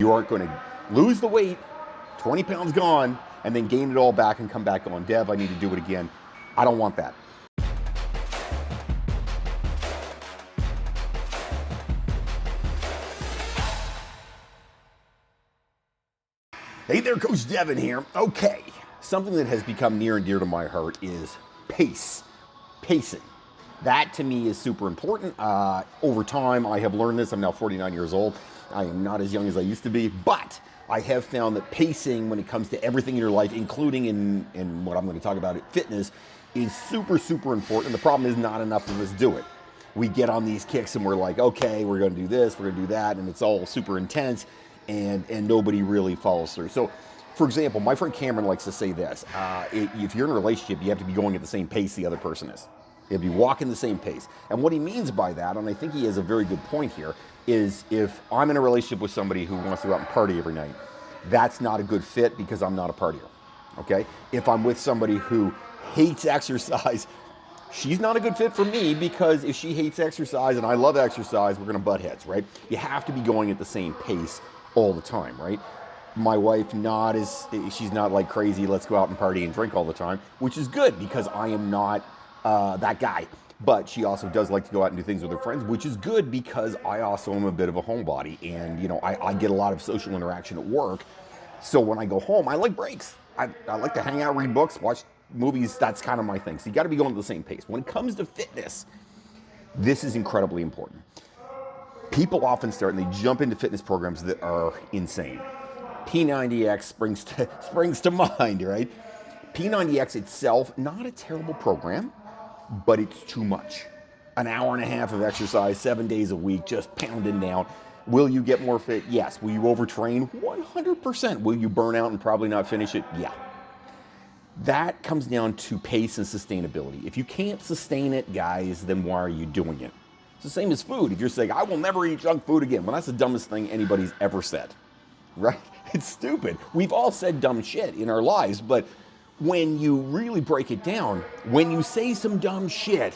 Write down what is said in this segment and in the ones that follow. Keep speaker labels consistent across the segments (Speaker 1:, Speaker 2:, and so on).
Speaker 1: You aren't going to lose the weight, 20 pounds gone, and then gain it all back and come back on, Dev, I need to do it again. I don't want that. Hey there, Coach Devin here. Okay, something that has become near and dear to my heart is pacing. That to me is super important. Over time, I have learned this. I'm now 49 years old. I am not as young as I used to be, but I have found that pacing when it comes to everything in your life, including in what I'm going to talk about at fitness, is super, super important. The problem is not enough of us do it. We get on these kicks and we're like, okay, we're going to do this, we're going to do that, and it's all super intense. And nobody really follows through. So, for example, my friend Cameron likes to say this. If you're in a relationship, you have to be going at the same pace the other person is. You have to be walking the same pace. And what he means by that, and I think he has a very good point here, is if I'm in a relationship with somebody who wants to go out and party every night, that's not a good fit because I'm not a partier, okay? If I'm with somebody who hates exercise, she's not a good fit for me because if she hates exercise and I love exercise, we're gonna butt heads, right? You have to be going at the same pace all the time, right? My wife, she's not like crazy, let's go out and party and drink all the time, which is good because I am not that guy. But she also does like to go out and do things with her friends, which is good because I also am a bit of a homebody. And, you know, I get a lot of social interaction at work. So when I go home, I like breaks. I like to hang out, read books, watch movies. That's kind of my thing. So you got to be going at the same pace. When it comes to fitness, this is incredibly important. People often start and they jump into fitness programs that are insane. P90X springs to mind, right? P90X itself, not a terrible program, but it's too much. An hour and a half of exercise, 7 days a week, just pounding down. Will you get more fit? Yes. Will you overtrain? 100%. Will you burn out and probably not finish it? Yeah. That comes down to pace and sustainability. If you can't sustain it, guys, then why are you doing it? It's the same as food. If you're saying, I will never eat junk food again, well, that's the dumbest thing anybody's ever said, right? It's stupid. We've all said dumb shit in our lives, but when you really break it down, when you say some dumb shit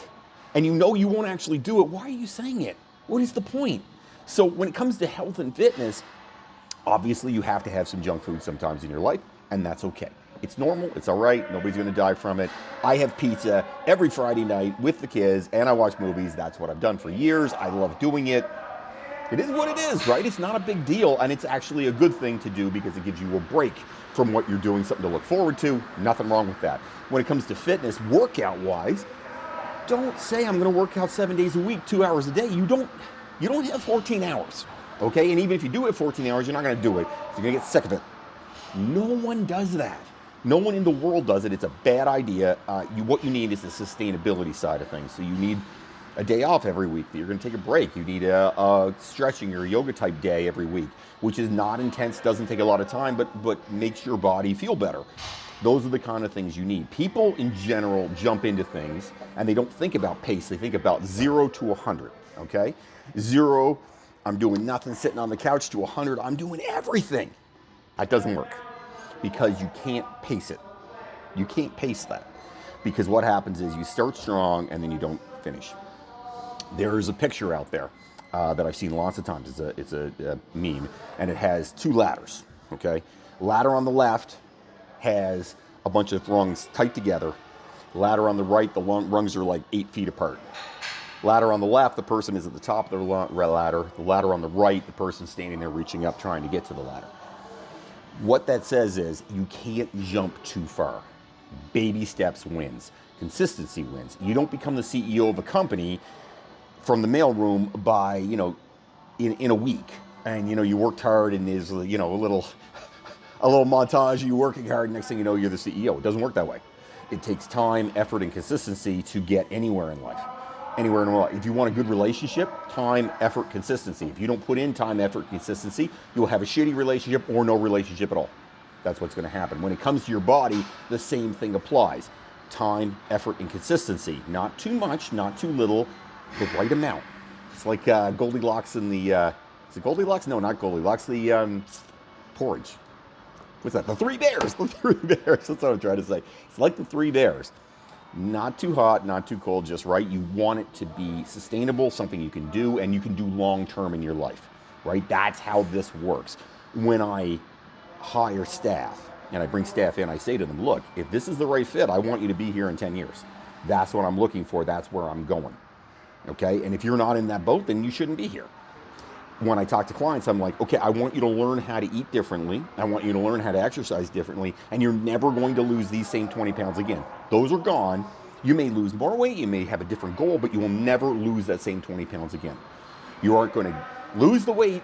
Speaker 1: and you know you won't actually do it, why are you saying it? What is the point? So when it comes to health and fitness, obviously you have to have some junk food sometimes in your life, and that's okay. It's normal, it's all right, nobody's gonna die from it. I have pizza every Friday night with the kids and I watch movies. That's what I've done for years. I love doing it. It is what it is, right? It's not a big deal and it's actually a good thing to do because it gives you a break from what you're doing, something to look forward to. Nothing wrong with that. When it comes to fitness, workout-wise, don't say I'm gonna work out 7 days a week, 2 hours a day. You don't have 14 hours, okay? And even if you do have 14 hours, you're not gonna do it. You're gonna get sick of it. No one does that. No one in the world does it. It's a bad idea. What you need is the sustainability side of things. So you need a day off every week that you're going to take a break. You need a stretching or yoga type day every week, which is not intense, doesn't take a lot of time, but makes your body feel better. Those are the kind of things you need. People in general jump into things and they don't think about pace. They think about 0 to 100, okay? 0, I'm doing nothing, sitting on the couch, to 100, I'm doing everything. That doesn't work. Because you can't pace it. You can't pace that. Because what happens is you start strong and then you don't finish. There's a picture out there that I've seen lots of times. It's a meme, and it has 2 ladders, okay? Ladder on the left has a bunch of rungs tight together. Ladder on the right, the rungs are like 8 feet apart. Ladder on the left, the person is at the top of the ladder. The ladder on the right, the person standing there reaching up trying to get to the ladder. What that says is you can't jump too far. Baby steps wins. Consistency wins. You don't become the CEO of a company from the mailroom by, in a week. And, you worked hard and there's, a little montage of you working hard. Next thing you know, you're the CEO. It doesn't work that way. It takes time, effort, and consistency to get anywhere in life. Anywhere in life. If you want a good relationship, time, effort, consistency. If you don't put in time, effort, consistency, you'll have a shitty relationship or no relationship at all. That's what's going to happen. When it comes to your body, the same thing applies. Time, effort, and consistency. Not too much, not too little, the right amount. It's like Goldilocks in the, is it Goldilocks? No, not Goldilocks, the porridge. What's that? The Three Bears. The Three Bears. That's what I'm trying to say. It's like the Three Bears. Not too hot, not too cold, just right. You want it to be sustainable, something you can do, and you can do long-term in your life, right? That's how this works. when I hire staff and I bring staff in, I say to them, look, if this is the right fit, I want you to be here in 10 years. That's what I'm looking for. That's where I'm going. Okay? And if you're not in that boat, then you shouldn't be here. When I talk to clients, I'm like, okay, I want you to learn how to eat differently. I want you to learn how to exercise differently. And you're never going to lose these same 20 pounds again. Those are gone. You may lose more weight. You may have a different goal, but you will never lose that same 20 pounds again. You aren't going to lose the weight,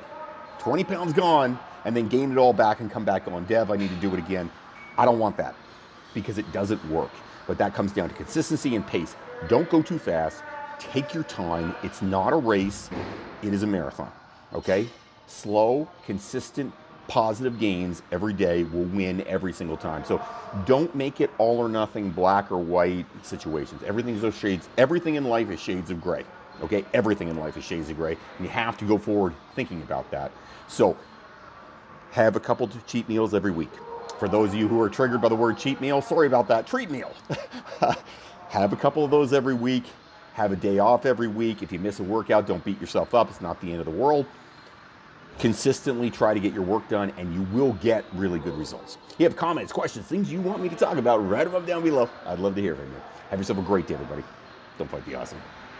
Speaker 1: 20 pounds gone, and then gain it all back and come back on, Dev, I need to do it again. I don't want that because it doesn't work. But that comes down to consistency and pace. Don't go too fast. Take your time. It's not a race. It is a marathon. Okay? Slow, consistent, positive gains every day will win every single time. So don't make it all or nothing, black or white situations. Everything's those shades. Everything in life is shades of gray. Okay? Everything in life is shades of gray. And you have to go forward thinking about that. So have a couple of cheat meals every week. For those of you who are triggered by the word cheat meal, sorry about that, treat meal. Have a couple of those every week. Have a day off every week. If you miss a workout, don't beat yourself up. It's not the end of the world. Consistently try to get your work done, and you will get really good results. If you have comments, questions, things you want me to talk about, write them up down below. I'd love to hear from you. Have yourself a great day, everybody. Don't fight the awesome.